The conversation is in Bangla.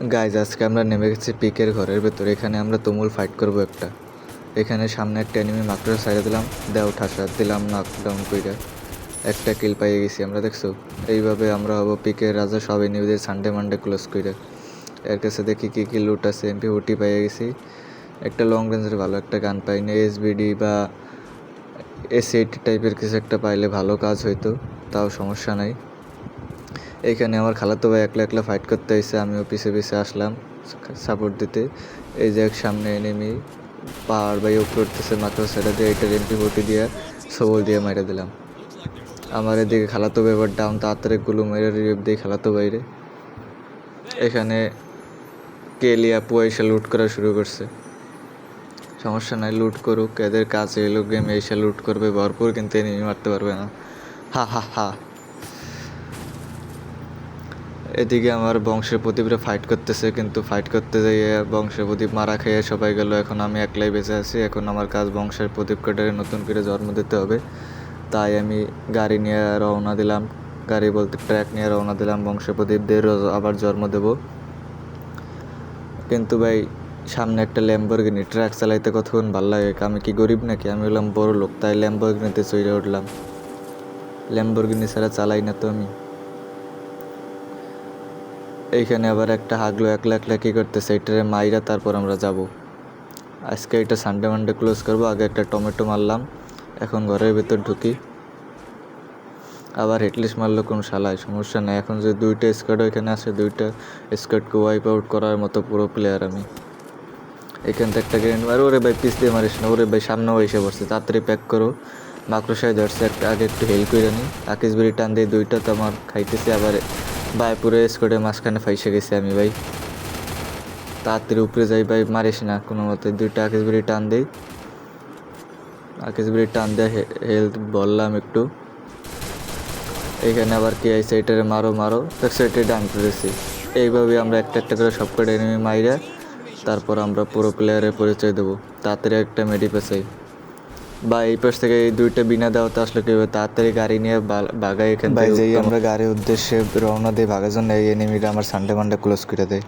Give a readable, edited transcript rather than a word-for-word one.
গাইজ আজকে আমরা নেমে গেছি পিকের ঘরের ভেতরে। এখানে আমরা তুমুল ফাইট করব একটা। এখানে সামনে একটা এনিমি মাকড়া সাইডে দিলাম, দেও ঠাসা দিলাম, নকডাউন কইরা একটা কিল পাইয়ে গেছি আমরা। দেখছো, এইভাবে আমরা হবো পিকের রাজা। সব এনিমিদের সানডে মানডে ক্লোজ কইরা। এর কাছে দেখি কী কী লুট আছে। MP40 পাইয়ে গেছি, একটা লং রেঞ্জের ভালো একটা গান পাইনি। SBD বা S80 টাইপের কিছু একটা পাইলে ভালো কাজ হইতো, তাও সমস্যা নাই। এইখানে আমার খালাতো ভাই একলা একলা ফাইট করতে আইসে, আমিও পিছে পিছে আসলাম সাপোর্ট দিতে। এই যে এক সামনে এনিমি পাহাড় বাই উপরে উঠতেছে, মাত্র সেটা দিয়ে এটা MP40 দিয়ে সবল দিয়ে মেরে দিলাম। আমার এদিকে খালাতো ভাই এবার ডাউন, তাড়াতাড়ি গুলো মেরে রিভ দিই খালাতো বাইরে। এখানে কেলিয়া পুয়া এসে লুট করা শুরু করছে। সমস্যা নাই, লুট করুক, এদের কাছে এলো গেম এসে লুট করবে ভরপুর, কিন্তু এনিমি মারতে পারবে না। হা হা হা। এদিকে আমার বংশের প্রদীপরা ফাইট করতেছে, কিন্তু ফাইট করতে যাইয়ে বংশের প্রদীপ মারা খেয়ে সবাই গেল। এখন আমি একলাই বেঁচে আছি। এখন আমার কাজ বংশের প্রদীপ কাটারে নতুন করে জন্ম দিতে হবে। তাই আমি গাড়ি নিয়ে রওনা দিলাম, গাড়ি বলতে ট্র্যাক নিয়ে রওনা দিলাম। বংশের প্রদীপ দিয়ে আবার জন্ম দেব। কিন্তু ভাই সামনে একটা ল্যাম্বরগিনি, ট্র্যাক চালাইতে কতক্ষণ ভাল লাগে। আমি কি গরিব নাকি? আমি হলাম বড় লোক, তাই ল্যাম্বরগিনিতে চড়ে উঠলাম। ল্যাম্বরগিনি ছাড়া চালাই না তো আমি। এইখানে আবার একটা হাগলো একলা একলা কী করতেছে, এটারে মাইরা তারপর আমরা যাব। আজকে এটা সানডে মানডে ক্লোজ করবো। আগে একটা টমেটো মারলাম, এখন ঘরের ভেতর ঢুকি। আবার হেডলিস্ট মারলো কোন শালায়, সমস্যা নেই। এখন যে দুইটা স্কোয়াড এখানে আছে, দুইটা স্কোয়াডকে ওয়াইপ আউট করার মতো পুরো প্লেয়ার আমি। এখান থেকে একটা গ্রেনেড মারো। ওরে ভাই পিস দিয়ে মারিস না, ওরে ভাই সামনেও এসে পড়ছে, তাড়াতাড়ি প্যাক করো। মাকড়সায় ধরছে, আগে একটু হেল করে নিই। আকিসবিড়ি টান দিয়ে দুইটা তো আমার খাইতেছে। আবার বায়পুরে স্কোয়াডে মাঝখানে ফাইসে গেছি আমি ভাই। তাড়াতাড়ি উপরে যাই ভাই, মারিস না কোনো মতে। দুইটা আকিসবিড়ি টান দিই, আকিসবিড়ি টান দিয়ে হেলথ বললাম একটু। এইখানে আবার কি আইসে, এটারে মারো মারো। দেখছো, এটাই ডান করেছি। এইভাবে আমরা একটা একটা করে সব কটা এনিমি মাইরা তারপর আমরা পুরো প্লেয়ারের পরিচয় দেবো। তাড়াতাড়ি একটা মেডি পেছাই বা এই পাশ থেকে এই দুইটা বিনা দেওয়াতে আসলে কি হবে, তাড়াতাড়ি গাড়ি নিয়ে ভাগাই। এখান থেকে আমরা গাড়ির উদ্দেশ্যে রওনা দিই ভাগার জন্য। এই এনিমিটা আমার সানডে মানডে ক্লোজ করে দেয়।